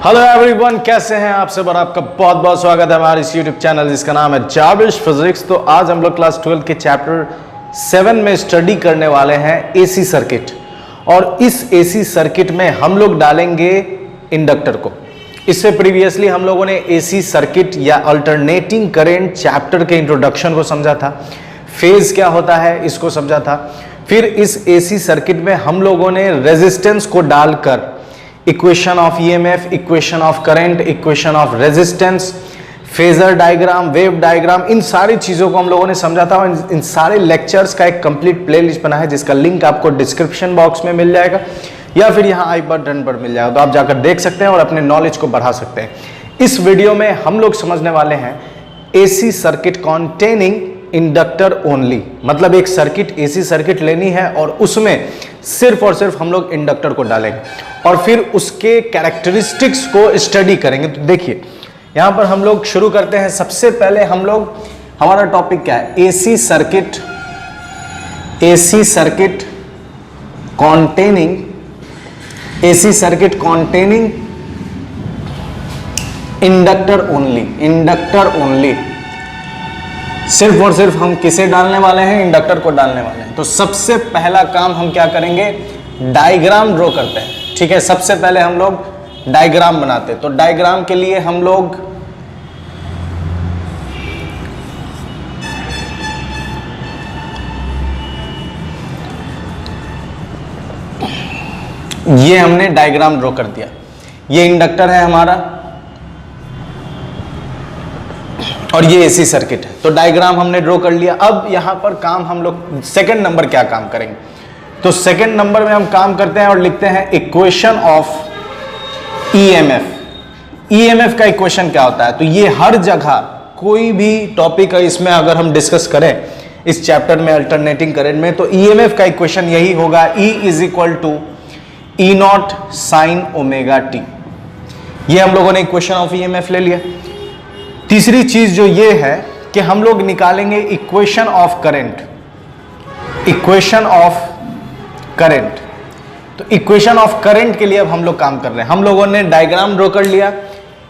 Hello everyone, कैसे हैं आप सब और आपका बहुत बहुत स्वागत है हमारे इस यूट्यूब चैनल जिसका नाम है जाबिश फिजिक्स। तो आज हम लोग क्लास 12 के चैप्टर 7 में स्टडी करने वाले हैं एसी सर्किट, और इस एसी सर्किट में हम लोग डालेंगे इंडक्टर को। इससे प्रीवियसली हम लोगों ने एसी सर्किट या अल्टरनेटिंग करंट चैप्टर के इंट्रोडक्शन को समझा था, फेज क्या होता है इसको समझा था। फिर इस एसी सर्किट में हम लोगों ने रेजिस्टेंस को डालकर equation of EMF, equation of current, equation of resistance, phasor diagram, wave diagram, इन सारी चीजों को हम लोगों ने समझा था। और इन सारे लेक्चर्स का एक कंप्लीट प्लेलिस्ट बना है जिसका लिंक आपको डिस्क्रिप्शन बॉक्स में मिल जाएगा या फिर यहाँ आई बटन पर मिल जाएगा, तो आप जाकर देख सकते हैं और अपने नॉलेज को बढ़ा सकते हैं। इस वीडियो में हम लोग समझने वाले हैं AC circuit containing inductor only, मतलब एक सर्किट एसी सर्किट लेनी है और उसमें सिर्फ और सिर्फ हम लोग इंडक्टर को डालेंगे और फिर उसके कैरेक्टरिस्टिक्स को स्टडी करेंगे। तो देखिए यहां पर हम लोग शुरू करते हैं। सबसे पहले हम लोग, हमारा टॉपिक क्या है, AC circuit containing inductor only. सिर्फ और सिर्फ हम किसे डालने वाले हैं, इंडक्टर को डालने वाले हैं। तो सबसे पहला काम हम क्या करेंगे, डायग्राम ड्रॉ करते हैं। ठीक है, सबसे पहले हम लोग डायग्राम बनाते हैं। तो डायग्राम के लिए हम लोग ये हमने डायग्राम ड्रॉ कर दिया। ये इंडक्टर है हमारा और ये एसी सर्किट है। तो डायग्राम हमने ड्रॉ कर लिया। अब यहां पर काम हम लोग सेकंड नंबर क्या काम करेंगे, तो सेकंड नंबर में हम काम करते हैं और लिखते हैं इक्वेशन ऑफ ईएमएफ। ईएमएफ का इक्वेशन क्या होता है, तो ये हर जगह कोई भी टॉपिक है इसमें अगर हम डिस्कस करें इस चैप्टर में अल्टरनेटिंग करंट में, तो ईएमएफ का इक्वेशन यही होगा, E is equal to E naught sine omega t. ये हम लोगों ने इक्वेशन ऑफ ईएमएफ ले लिया। तीसरी चीज जो ये है कि हम लोग निकालेंगे इक्वेशन ऑफ करंट। तो इक्वेशन ऑफ करंट के लिए अब हम लोग काम कर रहे हैं। हम लोगों ने डायग्राम ड्रॉ कर लिया,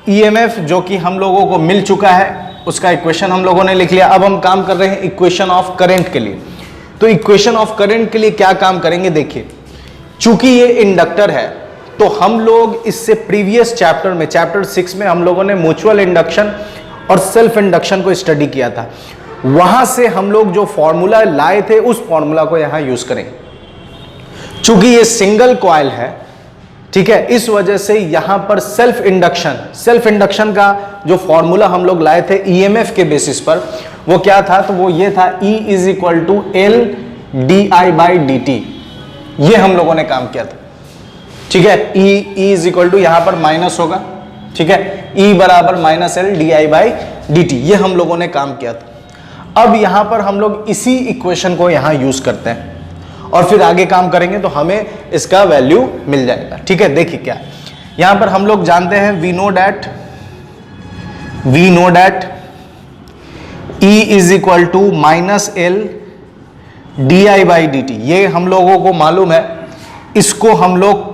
ईएमएफ जो कि हम लोगों को मिल चुका है उसका इक्वेशन हम लोगों ने लिख लिया। अब हम काम कर रहे हैं इक्वेशन ऑफ करंट के लिए। तो इक्वेशन ऑफ करंट के लिए क्या काम करेंगे, देखिए चूंकि ये इंडक्टर है तो हम लोग इससे प्रीवियस चैप्टर में, चैप्टर 6 में हम लोगों ने म्यूचुअल इंडक्शन और सेल्फ इंडक्शन को स्टडी किया था। वहां से हम लोग जो फॉर्मूला लाए थे उस फॉर्मूला को यहां यूज करेंगे। चूंकि ये सिंगल कॉइल है, ठीक है, इस वजह से यहां पर सेल्फ इंडक्शन का जो फॉर्मूला हम लोग लाए थे ईएमएफ के बेसिस पर, वो क्या था, तो वो ये था E is equal to L d I by d t. ये हम लोगों ने काम किया था। ठीक है, E इज इक्वल टू यहां पर माइनस होगा, ठीक है, E बराबर minus L d I by d t. ये हम लोगों ने काम किया था। अब यहां पर हम लोग इसी इक्वेशन को यहां यूज करते हैं और फिर आगे काम करेंगे तो हमें इसका वैल्यू मिल जाएगा। ठीक है, देखिए क्या यहां पर हम लोग जानते हैं, we know that E is equal to minus L d I by d t. ये हम लोगों को मालूम है। इसको हम लोग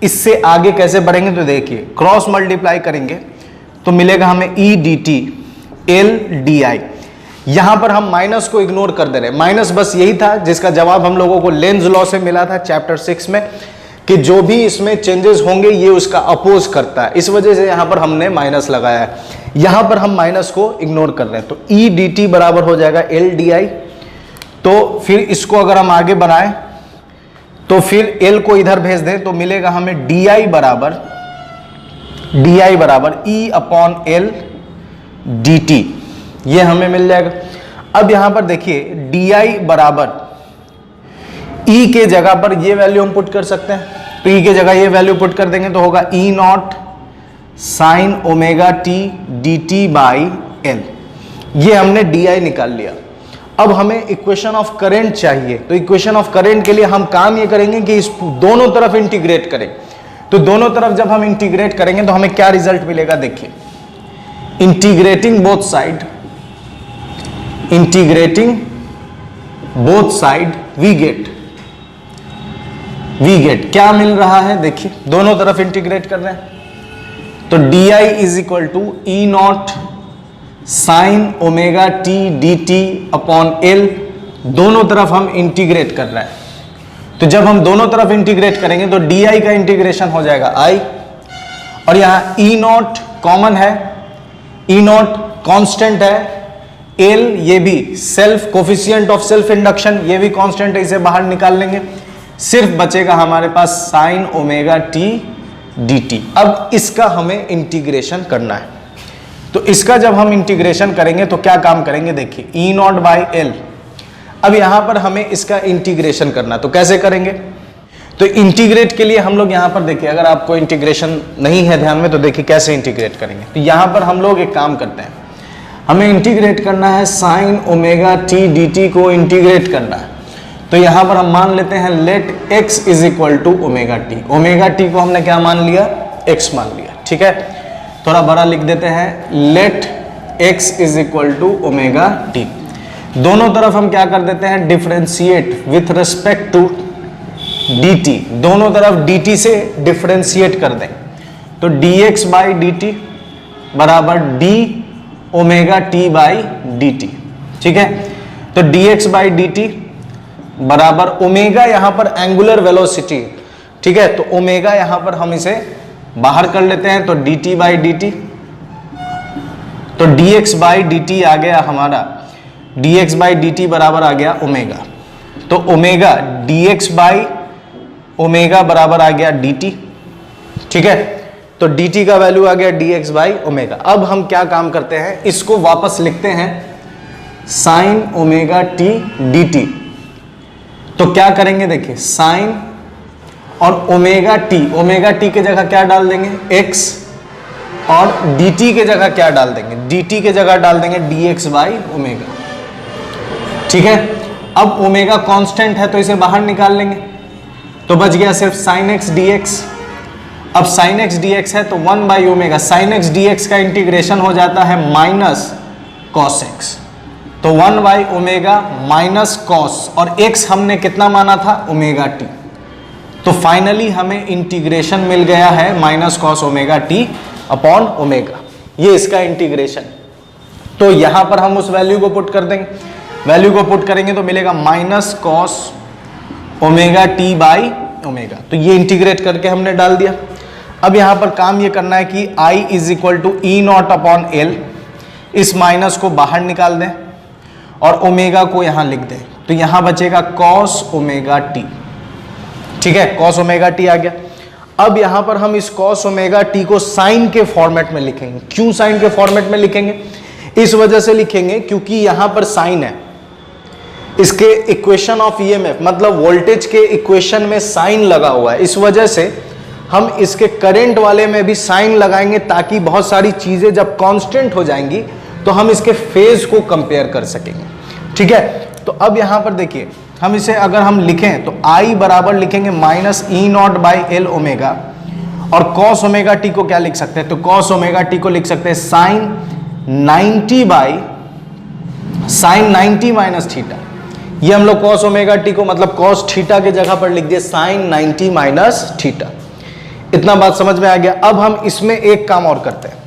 इससे आगे कैसे बढ़ेंगे, तो देखिए क्रॉस मल्टीप्लाई करेंगे तो मिलेगा हमें E D T L d आई। यहां पर हम माइनस को इग्नोर कर दे रहे हैं। माइनस बस यही था जिसका जवाब हम लोगों को लेंज लॉ से मिला था चैप्टर 6 में, कि जो भी इसमें चेंजेस होंगे ये उसका अपोज करता है। इस वजह से यहां पर हमने माइनस लगाया है। यहां पर हम माइनस को इग्नोर कर रहे हैं, तो ई डी टी बराबर हो जाएगा एल डी आई। तो फिर इसको अगर हम आगे बढ़ाएं तो फिर L को इधर भेज दें तो मिलेगा हमें DI बराबर E upon L D t. ये हमें मिल जाएगा। अब यहां पर देखिए DI बराबर E के जगह पर ये वैल्यू हम पुट कर सकते हैं। तो E के जगह ये वैल्यू पुट कर देंगे तो होगा E not sine omega t d T by L. ये हमने DI निकाल लिया। अब हमें इक्वेशन ऑफ करंट चाहिए। तो इक्वेशन ऑफ करंट के लिए हम काम ये करेंगे कि इस दोनों तरफ इंटीग्रेट करें। तो दोनों तरफ जब हम इंटीग्रेट करेंगे तो हमें क्या रिजल्ट मिलेगा, देखिए integrating both side we get क्या मिल रहा है, देखिए दोनों तरफ इंटीग्रेट कर रहे हैं। तो तो d I is equal to E naught sine omega t d t upon L, दोनों तरफ हम इंटीग्रेट कर रहे हैं। तो जब हम दोनों तरफ इंटीग्रेट करेंगे तो डी आई का इंटीग्रेशन हो जाएगा आई, और यहां ई नॉट कॉमन है, ई नॉट कांस्टेंट है, एल ये भी self coefficient of self induction ये भी कांस्टेंट है, इसे बाहर निकाल लेंगे, सिर्फ बचेगा हमारे पास sine omega t d t. अब इसका हमें इंटीग्रेशन करना है, तो इसका जब हम इंटीग्रेशन करेंगे तो क्या काम करेंगे, देखिए ई नॉट बाई एल। अब यहां पर हमें इसका इंटीग्रेशन करना है, तो कैसे करेंगे, तो इंटीग्रेट के लिए हम लोग यहां पर देखिए, अगर आपको इंटीग्रेशन नहीं है ध्यान में तो देखिए कैसे इंटीग्रेट करेंगे। तो यहां पर हम लोग एक काम करते हैं, हमें इंटीग्रेट करना है sine omega t d t को इंटीग्रेट करना है। तो यहां पर हम मान लेते हैं let x is equal to omega t, omega t को हमने क्या मान लिया, x मान लिया, ठीक है। थोड़ा बड़ा लिख देते हैं, let x is equal to omega t. दोनों तरफ हम क्या कर देते हैं, differentiate with respect to dt, दोनों तरफ dt से डिफरेंशिएट कर दें, तो dx बाई डी टी बराबर d omega t by d T, ठीक है। तो dx बाई डी टी बराबर ओमेगा, यहां पर एंगुलर वेलोसिटी, ठीक है, तो ओमेगा यहां पर हम इसे बाहर कर लेते हैं, तो dt बाई डी टी, तो dx बाई डी टी आ गया हमारा, dx बाई डी टी बराबर आ गया ओमेगा, तो ओमेगा dx बाई ओमेगा बराबर आ गया dt, ठीक है। तो dt का वैल्यू आ गया dx बाई ओमेगा। अब हम क्या काम करते हैं, इसको वापस लिखते हैं साइन ओमेगा t dt। तो क्या करेंगे, देखिए साइन और ओमेगा t के जगह क्या डाल देंगे x, और dt के जगह क्या डाल देंगे, dt के जगह डाल देंगे dx बाई ओमेगा, ठीक है। अब ओमेगा कांस्टेंट है तो इसे बाहर निकाल लेंगे, तो बच गया सिर्फ साइन एक्स डी एक्स। अब साइन एक्स डी एक्स है तो 1 by omega, sine x D x का इंटीग्रेशन हो जाता है माइनस कॉस एक्स, तो 1 बाई ओमेगा माइनस कॉस, और x हमने कितना माना था, ओमेगा टी। तो फाइनली हमें इंटीग्रेशन मिल गया है minus cos omega T upon omega, ये इसका इंटीग्रेशन। तो यहां पर हम उस वैल्यू को पुट कर देंगे, वैल्यू को पुट करेंगे तो मिलेगा minus cos omega T by omega, तो ये इंटीग्रेट करके हमने डाल दिया। अब यहां पर काम ये करना है कि I is equal to E naught upon L, इस माइनस को बाहर निकाल दें और ओमेगा को यहां लिख दें, तो यहां बचेगा कॉस ओमेगा टी, ठीक है, कॉस ओमेगा टी आ गया। अब यहां पर हम इस कॉस ओमेगा टी को साइन के फॉर्मेट में लिखेंगे। क्यों साइन के फॉर्मेट में लिखेंगे, इस वजह से लिखेंगे क्योंकि यहां पर साइन है, इसके इक्वेशन ऑफ ईएमएफ मतलब वोल्टेज के इक्वेशन में साइन लगा हुआ है, इस वजह से हम इसके करंट वाले में भी साइन लगाएंगे, ताकि बहुत सारी चीजें जब कांस्टेंट हो जाएंगी तो हम इसके फेज को कंपेयर कर सकेंगे, ठीक है। तो अब यहां पर देखिए, हम इसे अगर हम लिखें तो I बराबर लिखेंगे minus E naught by L omega, और कॉस ओमेगा टी को क्या लिख सकते हैं, तो कॉस ओमेगा टी को लिख सकते हैं sine 90 by sine 90 minus theta. ये हम लोग कॉस ओमेगा टी को मतलब कॉस थीटा के जगह पर लिख दिए साइन 90 माइनस थीटा। इतना बात समझ में आ गया। अब हम इसमें एक काम और करते हैं,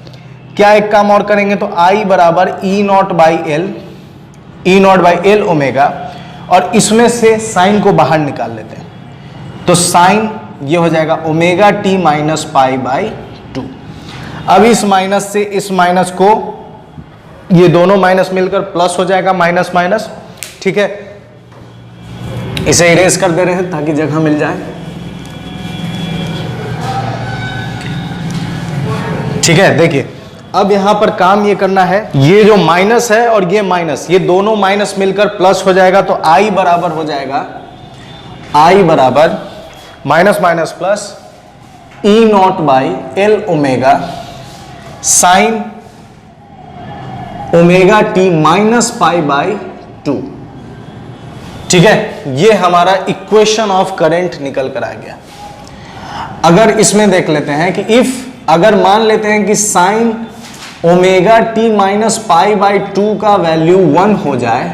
क्या एक काम और करेंगे, तो I बराबर ई नॉट बाई एल ओमेगा, और इसमें से साइन को बाहर निकाल लेते हैं, तो साइन ये हो जाएगा omega T minus pi by 2। अब इस माइनस से इस माइनस को, ये दोनों माइनस मिलकर प्लस हो जाएगा, माइनस माइनस, ठीक है। इसे इरेज कर दे रहे हैं ताकि जगह मिल जाए, ठीक है। देखिए अब यहां पर काम ये करना है, ये जो माइनस है और ये माइनस, ये दोनों माइनस मिलकर प्लस हो जाएगा, तो I बराबर हो जाएगा, I बराबर minus minus plus E naught by L omega sine omega T minus pi by 2, ठीक है। ये हमारा इक्वेशन ऑफ करंट निकल कर आ गया। अगर इसमें देख लेते हैं कि इफ, अगर मान लेते हैं कि sign omega T minus pi by 2 का वैल्यू 1 हो जाए,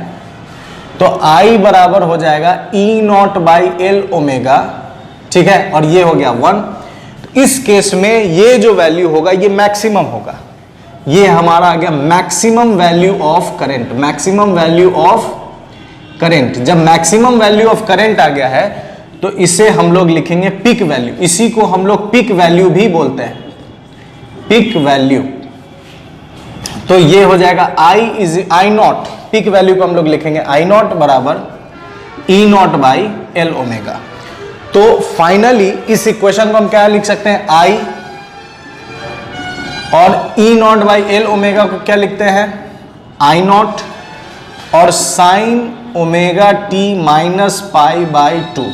तो I बराबर हो जाएगा ई नॉट बाई एल ओमेगा, ठीक है, और ये हो गया 1। तो इस केस में ये जो वैल्यू होगा ये मैक्सिमम होगा, ये हमारा आ गया maximum value of current. Maximum value of current, जब मैक्सिमम वैल्यू ऑफ करंट आ गया है तो इसे हम लोग लिखेंगे पीक वैल्यू। इसी को हम लोग पीक वैल्यू भी बोलते हैं, पीक वैल्यू। तो ये हो जाएगा आई नॉट, पीक वैल्यू को हम लोग लिखेंगे आई नॉट बराबर ई नॉट बाई एल ओमेगा। तो फाइनली इस इक्वेशन को हम क्या लिख सकते हैं, आई और ई नॉट बाई एल ओमेगा को क्या लिखते हैं, आई नॉट और sign omega T minus pi by 2।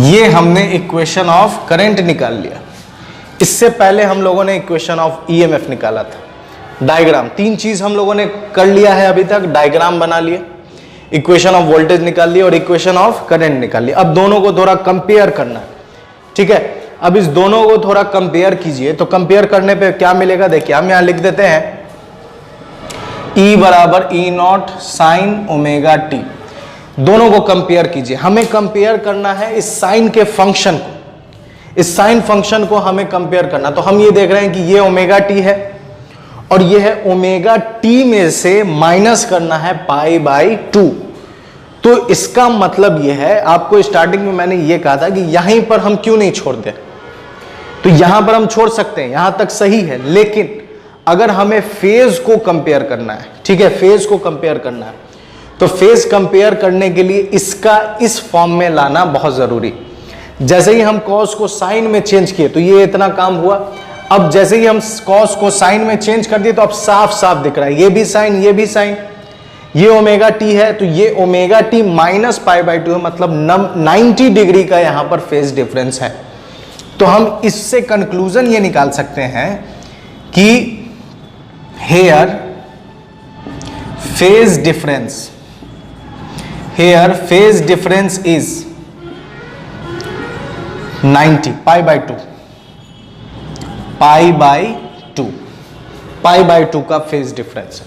ये हमने इक्वेशन ऑफ करंट निकाल लिया। इससे पहले हम लोगों ने इक्वेशन ऑफ ईएमएफ निकाला था, डायग्राम। तीन चीज हम लोगों ने कर लिया है अभी तक, डायग्राम बना लिए, इक्वेशन ऑफ वोल्टेज निकाल लिया और इक्वेशन ऑफ करंट निकाल लिया। अब दोनों को थोड़ा कंपेयर करना है, ठीक है। अब इस दोनों को थोड़ा कंपेयर कीजिए, तो कंपेयर करने पे क्या मिलेगा, देखिए हम यहां लिख देते हैं E बराबर ई नॉट साइन ओमेगा टी। दोनों को कंपेयर कीजिए, हमें कंपेयर करना है इस साइन के फंक्शन को, इस साइन फंक्शन को हमें कंपेयर करना। तो हम ये देख रहे हैं कि ये ओमेगा टी है और ये है ओमेगा टी में से माइनस करना है पाई बाई 2। तो इसका मतलब ये है, आपको स्टार्टिंग में मैंने ये कहा था कि यहीं पर हम क्यों नहीं छोड़ते, तो यहां पर हम छोड़ सकते हैं, यहां तक सही है। लेकिन अगर हमें फेज को कंपेयर करना है, ठीक है, फेज को कंपेयर करना है, तो फेज कंपेयर करने के लिए इसका इस फॉर्म में लाना बहुत जरूरी। जैसे ही हम कॉस को साइन में चेंज किए तो ये इतना काम हुआ। अब जैसे ही हम कॉस को साइन में चेंज कर दिए तो अब साफ साफ दिख रहा है, ये भी साइन, ये भी साइन। ये ओमेगा टी है तो ये omega T minus pi by 2 है, मतलब 90 डिग्री का यहां पर फेज डिफरेंस है। तो हम इससे कंक्लूजन ये निकाल सकते हैं कि here phase difference is 90 pi by 2, pi by 2 का फेज डिफरेंस है,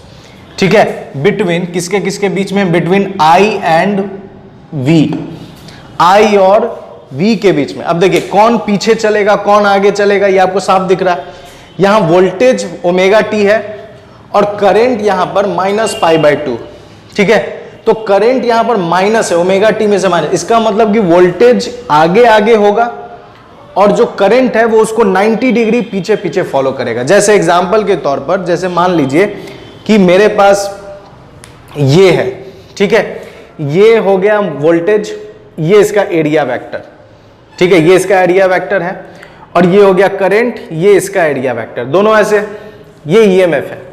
ठीक है। बिटवीन किसके किसके बीच में, बिटवीन आई एंड वी, आई और वी के बीच में। अब देखिए कौन पीछे चलेगा कौन आगे चलेगा, ये आपको साफ दिख रहा है। यहां वोल्टेज ओमेगा टी है और करंट यहां पर माइनस पाई बाई 2, ठीक है। तो करंट यहां पर माइनस है, ओमेगा टी में से माइनस, इसका मतलब कि वोल्टेज आगे आगे होगा और जो करंट है वो उसको 90 डिग्री पीछे पीछे फॉलो करेगा। जैसे एग्जांपल के तौर पर, जैसे मान लीजिए कि मेरे पास ये है, ठीक है, ये हो गया वोल्टेज, ये इसका एरिया वेक्टर, ठीक है, ये इसका एरिया वेक्टर है, और ये हो गया करंट, ये इसका एरिया वेक्टर, दोनों ऐसे, ये ईएमएफ है।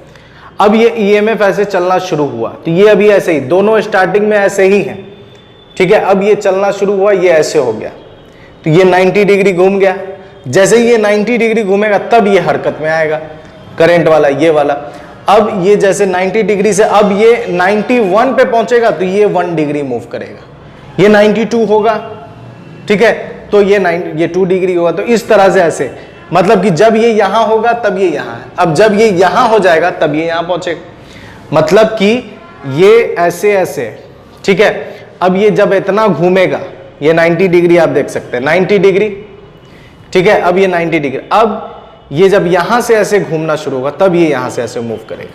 अब ये ईएमएफ ऐसे चलना शुरू हुआ तो ये अभी ऐसे ही, दोनों स्टार्टिंग में ऐसे ही हैं, ठीक है। अब ये चलना शुरू हुआ, ये ऐसे हो गया तो ये 90 डिग्री घूम गया। जैसे ही ये 90 डिग्री घूमेगा तब ये हरकत में आएगा, करंट वाला, ये वाला। अब ये जैसे 90 डिग्री से अब ये 91 पे पहुंचेगा तो ये 1 डिग्री मूव करेगा, ये 92 होगा, ठीक है, तो ये 2 डिग्री होगा। तो इस तरह से ऐसे, मतलब कि जब ये यहां होगा तब ये यहां है, अब जब ये यहां हो जाएगा तब ये यहां पहुंचेगा, मतलब कि ये ऐसे ऐसे, ठीक है। अब ये जब इतना घूमेगा, ये 90 डिग्री आप देख सकते हैं, 90 डिग्री, ठीक है। अब ये 90 डिग्री, अब ये जब यहां से ऐसे घूमना शुरू होगा तब ये यहां से ऐसे मूव करेगा,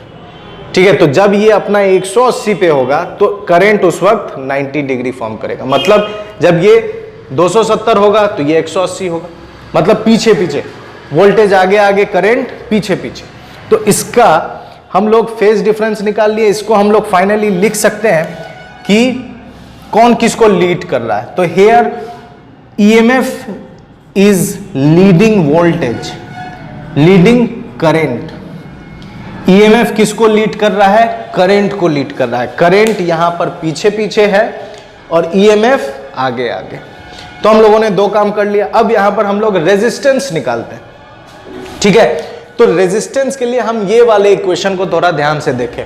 ठीक है। तो जब ये अपना 180 पे होगा तो करंट उस वक्त 90 डिग्री फॉर्म करेगा, मतलब जब ये 270 होगा तो ये 180 होगा, मतलब पीछे पीछे, वोल्टेज आगे आगे, करंट पीछे पीछे। तो इसका हम लोग फेज डिफरेंस निकाल लिए, इसको हम लोग फाइनली लिख सकते हैं कि कौन किसको लीड कर रहा है। तो here EMF is leading voltage, leading current. EMF किसको लीड कर रहा है, करंट को लीड कर रहा है। करंट यहां पर पीछे पीछे है और ईएमएफ आगे आगे। तो हम लोगों ने दो काम कर लिया। अब यहां पर हम लोग रेजिस्टेंस निकालते हैं, ठीक है। तो रेजिस्टेंस के लिए हम ये वाले इक्वेशन को थोड़ा ध्यान से देखें।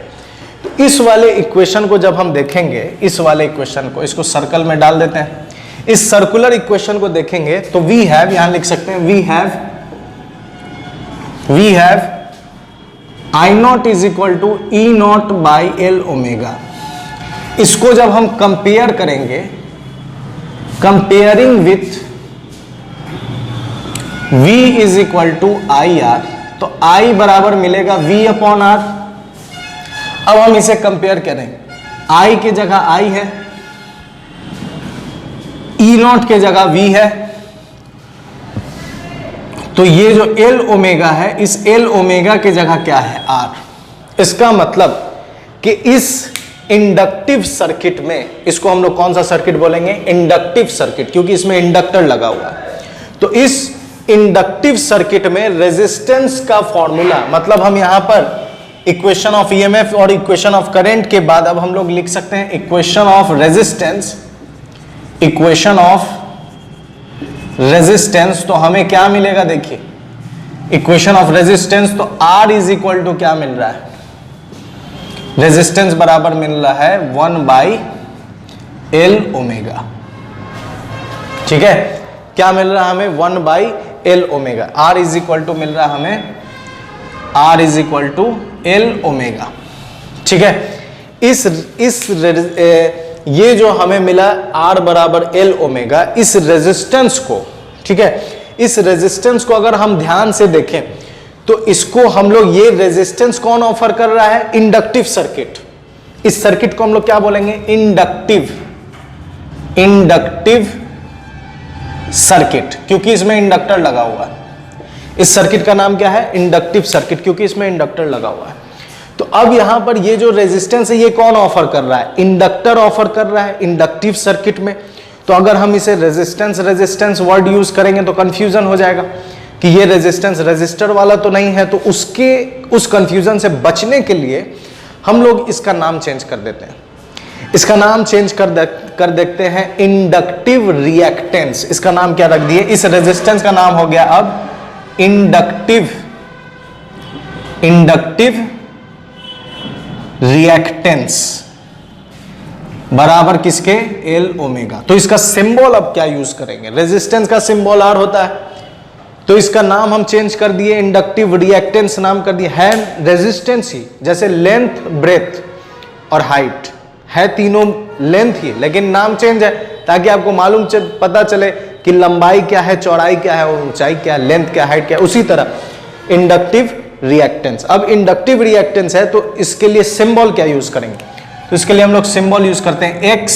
तो इस वाले इक्वेशन को जब हम देखेंगे, इस वाले इक्वेशन को, इसको सर्कल में डाल देते हैं। इस सर्कुलर इक्वेशन को देखेंगे तो वी हैव, यहां लिख सकते हैं we have I naught is equal to E naught by L omega. इसको जब हम कंपेयर करेंगे, comparing with V is equal to I R, तो I बराबर मिलेगा V अपॉन आर। अब हम इसे कंपेयर करें, I की जगह I है, E नॉट के जगह V है, तो ये जो L ओमेगा है, इस L ओमेगा की जगह क्या है, R। इसका मतलब कि इस इंडक्टिव सर्किट में, इसको हम लोग कौन सा सर्किट बोलेंगे, इंडक्टिव सर्किट, क्योंकि इसमें इंडक्टर लगा हुआ है। तो इस इंडक्टिव सर्किट में रेजिस्टेंस का फॉर्मूला, मतलब हम यहां पर इक्वेशन ऑफ ईएमएफ और इक्वेशन ऑफ करंट के बाद अब हम लोग लिख सकते हैं equation of resistance. Equation of resistance, तो हमें क्या मिलेगा, देखिए इक्वेशन ऑफ रेजिस्टेंस, तो R इज इक्वल टू क्या मिल रहा है, रेजिस्टेंस बराबर मिल रहा है 1/L ओमेगा। ठीक है, क्या मिल रहा है हमें, 1/L omega. R is equal to मिल रहा है हमें, R is equal to L omega. ठीक है, ये जो हमें मिला R बराबर L ओमेगा, इस रेजिस्टेंस को, ठीक है, इस रेजिस्टेंस को अगर हम ध्यान से देखें तो इसको हम लोग, ये रेजिस्टेंस कौन ऑफर कर रहा है, इंडक्टिव सर्किट। इस सर्किट को हम लोग क्या बोलेंगे, इंडक्टिव सर्किट, क्योंकि इसमें इंडक्टर लगा हुआ है। इस सर्किट का नाम क्या है, इंडक्टिव सर्किट, क्योंकि इसमें इंडक्टर लगा हुआ है। तो अब यहां पर ये जो रेजिस्टेंस है, ये कौन ऑफर कर रहा है, इंडक्टर ऑफर कर रहा है इंडक्टिव सर्किट में। तो अगर हम इसे रेजिस्टेंस वर्ड यूज करेंगे तो कंफ्यूजन हो जाएगा कि ये रेजिस्टेंस रजिस्टर वाला तो नहीं है। तो उस कंफ्यूजन से बचने के लिए हम लोग इसका नाम चेंज कर देते हैं। इसका नाम चेंज कर देखते हैं इंडक्टिव रिएक्टेंस। इसका नाम क्या रख दिए, इस रेजिस्टेंस का नाम हो गया अब इंडक्टिव रिएक्टेंस, बराबर किसके, L ओमेगा। तो इसका सिंबल अब क्या यूज करेंगे, रेजिस्टेंस का सिंबल R होता है, तो इसका नाम हम चेंज कर दिए, इंडक्टिव रिएक्टेंस नाम कर दिए। है रेजिस्टेंस ही, जैसे लेंथ, ब्रेथ और हाइट है, तीनों लेंथ ही, लेकिन नाम चेंज है ताकि आपको मालूम पता चले कि लंबाई क्या है, चौड़ाई क्या है, और ऊंचाई क्या है, लेंथ क्या है, हाइट क्या है। उसी तरह इंडक्टिव रिएक्टेंस, अब इंडक्टिव रिएक्टेंस है तो इसके लिए सिंबल क्या यूज करेंगे, तो इसके लिए हम लोग सिंबल यूज करते हैं X,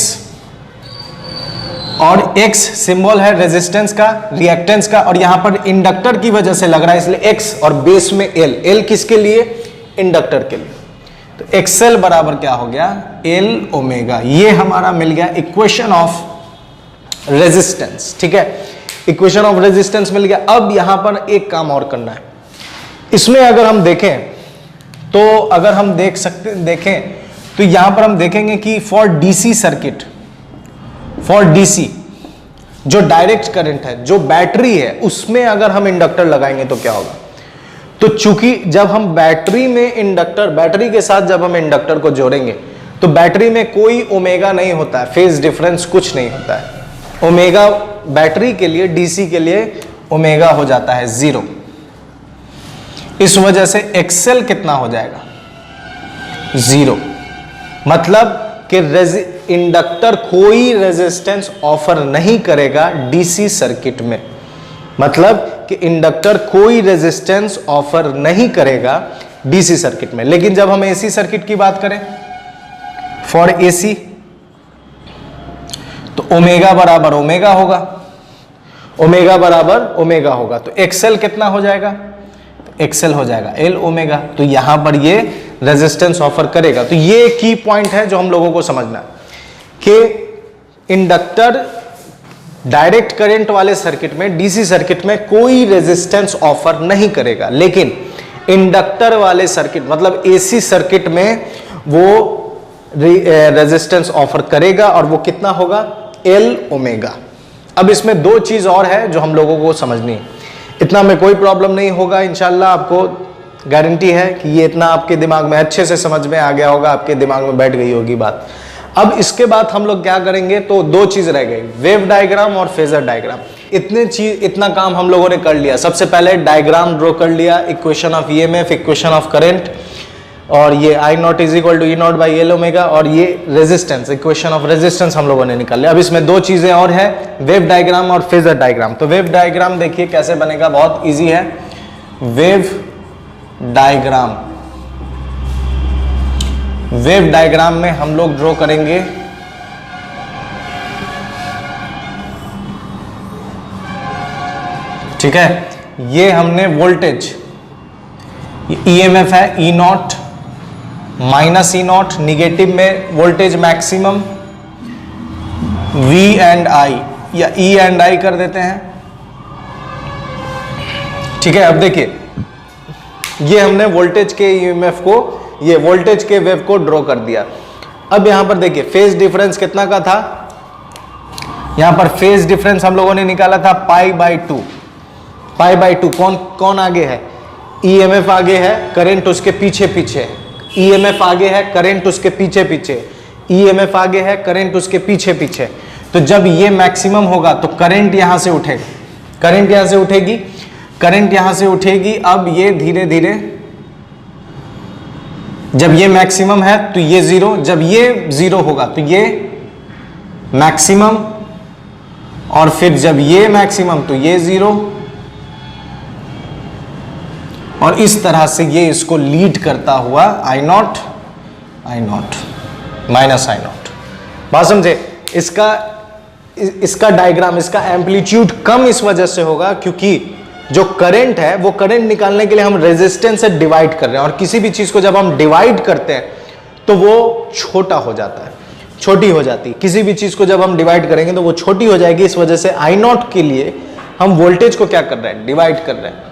और X सिंबल है रेजिस्टेंस का, रिएक्टेंस का, और यहां पर इंडक्टर की वजह से लग रहा है इसलिए X, और बेस में L किसके लिए, इंडक्टर के लिए। तो XL बराबर क्या हो गया, L ओमेगा। ये हमारा मिल गया इक्वेशन ऑफ रेजिस्टेंस। ठीक है, इक्वेशन ऑफ रेजिस्टेंस मिल गया। अब यहां पर एक काम और करना है, इसमें अगर हम देखें तो, अगर हम देखें तो यहां पर हम देखेंगे कि for DC circuit, for DC जो डायरेक्ट करंट है, जो बैटरी है, उसमें अगर हम इंडक्टर लगाएंगे तो क्या होगा। तो चूंकि जब हम बैटरी में इंडक्टर, बैटरी के साथ जब हम इंडक्टर को जोड़ेंगे तो बैटरी में कोई ओमेगा नहीं होता है, फेज डिफरेंस कुछ नहीं होता है। ओमेगा बैटरी के लिए, डीसी के लिए ओमेगा हो जाता है 0। इस वजह से एक्सेल कितना हो जाएगा, 0। मतलब कि इंडक्टर कोई रेजिस्टेंस ऑफर नहीं करेगा डीसी सर्किट में, मतलब कि इंडक्टर कोई रेजिस्टेंस ऑफर नहीं करेगा डीसी सर्किट में। लेकिन जब हम एसी सर्किट की बात करें, फॉर एसी, तो ओमेगा बराबर ओमेगा होगा, ओमेगा बराबर ओमेगा होगा, तो एक्सेल कितना हो जाएगा, एक्सेल हो जाएगा L ओमेगा। तो यहां पर ये रेजिस्टेंस ऑफर करेगा। तो ये की पॉइंट है जो हम लोगों को समझना है कि इंडक्टर डायरेक्ट करंट वाले सर्किट में, डीसी सर्किट में कोई रेजिस्टेंस ऑफर नहीं करेगा, लेकिन इंडक्टर वाले सर्किट मतलब एसी सर्किट में वो रेजिस्टेंस ऑफर करेगा, और वो कितना होगा, L ओमेगा। अब इसमें दो चीज और है जो हम लोगों को समझनी है। इतना में कोई प्रॉब्लम नहीं होगा इंशाल्लाह, आपको गारंटी है कि ये इतना आपके दिमाग में अच्छे से समझ में आ गया होगा, आपके दिमाग में बैठ गई होगी बात। अब इसके बाद हम लोग क्या करेंगे, तो दो चीज रह गई, वेव डायग्राम और फेजर डायग्राम। इतना काम हम लोगों ने कर लिया। सबसे पहले डायग्राम ड्रॉ कर लिया, equation of EMF, equation of current, और ये I naught is equal to E naught by L omega, और ये रेजिस्टेंस, इक्वेशन ऑफ रेजिस्टेंस हम लोगों ने निकाल लिया। अब इसमें दो चीजें और है, वेव डायग्राम और फेजर डायग्राम। तो वेव डायग्राम देखिए कैसे बनेगा, बहुत इजी है। वेव डायग्राम, वेव डायग्राम में हम लोग ड्रॉ करेंगे ठीक है, ये हमने वोल्टेज, ईएमएफ है E naught minus E naught, negative में voltage maximum V and I, या ई एंड आई कर देते हैं। ठीक है, अब देखिए ये हमने वोल्टेज के ईएमएफ को, ये वोल्टेज के वेव को ड्रॉ कर दिया। अब यहां पर देखिए फेज डिफरेंस कितना का था, यहां पर फेज डिफरेंस हम लोगों ने निकाला था pi by two. Pi by two कौन कौन आगे है, ईएमएफ आगे है, करंट उसके पीछे पीछे, ईएमएफ आगे है, करंट उसके पीछे पीछे, ईएमएफ आगे है, करंट उसके पीछे पीछे। तो जब ये मैक्सिमम होगा तो करंट यहां से उठेगा, करंट यहां से उठेगी, करंट यहां से उठेगी। अब ये धीरे धीरे, जब ये मैक्सिमम है तो ये जीरो, जब ये जीरो होगा तो ये मैक्सिमम, और फिर जब ये मैक्सिमम तो ये जीरो, और इस तरह से ये इसको लीड करता हुआ आई नॉट माइनस आई नॉट। बात समझे, इसका डायग्राम, इसका एम्पलीट्यूड कम इस वजह से होगा क्योंकि जो करंट है वो करंट निकालने के लिए हम रेजिस्टेंस से डिवाइड कर रहे हैं, और किसी भी चीज को जब हम डिवाइड करते हैं तो वो छोटा हो जाता है, छोटी हो जाती है। किसी भी चीज को जब हम डिवाइड करेंगे तो वो छोटी हो जाएगी। इस वजह से आई नॉट के लिए हम वोल्टेज को क्या कर रहे हैं, डिवाइड कर रहे हैं।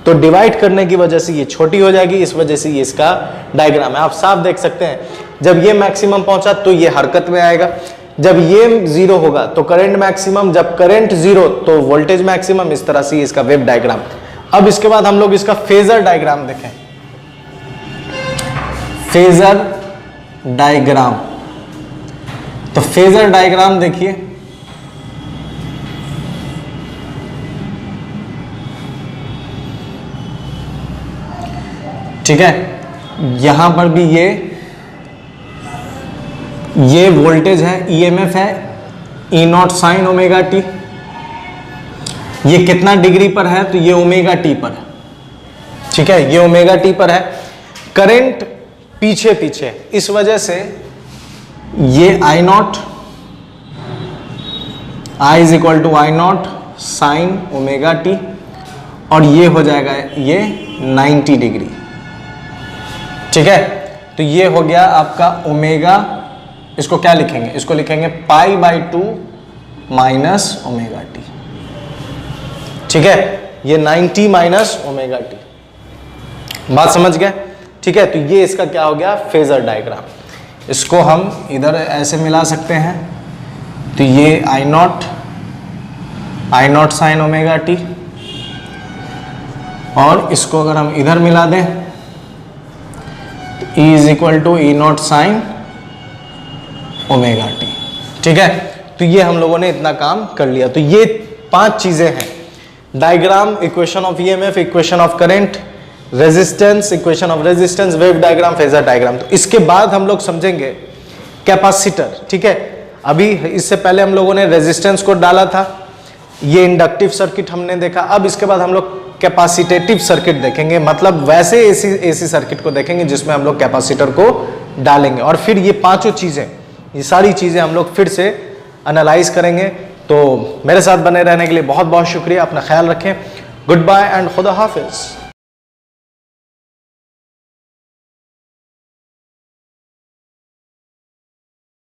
तो डिवाइड करने की वजह से ये छोटी हो जाएगी, इस वजह से ये इसका डायग्राम है। आप साफ देख सकते हैं, जब ये मैक्सिमम पहुंचा तो ये हरकत में आएगा, जब ये जीरो होगा तो करंट मैक्सिमम, जब करंट जीरो तो वोल्टेज मैक्सिमम। इस तरह से इसका वेव डायग्राम। अब इसके बाद हम लोग इसका फेजर डायग्राम देखें। फेजर डायग्राम, तो फेजर डायग्राम देखिए, ठीक है, यहां पर भी ये वोल्टेज है, ईएमएफ है E naught sine omega t. ये कितना डिग्री पर है, तो ये ओमेगा टी पर है। ठीक है, ये ओमेगा टी पर है। करंट पीछे पीछे, इस वजह से ये I naught, I is equal to I naught sine omega t, और ये हो जाएगा ये 90 डिग्री। ठीक है, तो ये हो गया आपका ओमेगा। इसको क्या लिखेंगे, इसको लिखेंगे pi by two minus omega t. ठीक है, ये 90 माइनस ओमेगा टी। बात समझ गए? ठीक है, तो ये इसका क्या हो गया, फेजर डायग्राम। इसको हम इधर ऐसे मिला सकते हैं, तो ये I naught sine omega t, और इसको अगर हम इधर मिला दें तो E is equal to E naught sine omega t. ठीक है, तो ये हम लोगों ने इतना काम कर लिया। तो ये 5 चीजें हैं, diagram, equation of EMF, equation of current, resistance, equation of resistance, wave diagram, phasor diagram. तो इसके बाद हम लोग समझेंगे कैपेसिटर। ठीक है, अभी इससे पहले हम लोगों ने रेजिस्टेंस को डाला था, ये इंडक्टिव सर्किट हमने देखा। अब इसके बाद हम लोग कैपेसिटेटिव सर्किट देखेंगे, मतलब वैसे एसी सर्किट को देखेंगे जिसमें हम लोग कैपेसिटर को डालेंगे, और फिर ये 5 चीजें, ये सारी चीजें हम लोग फिर से एनालाइज करेंगे। तो मेरे साथ बने रहने के लिए बहुत बहुत शुक्रिया, अपना ख्याल रखें, गुड बाय एंड खुदा हाफिज।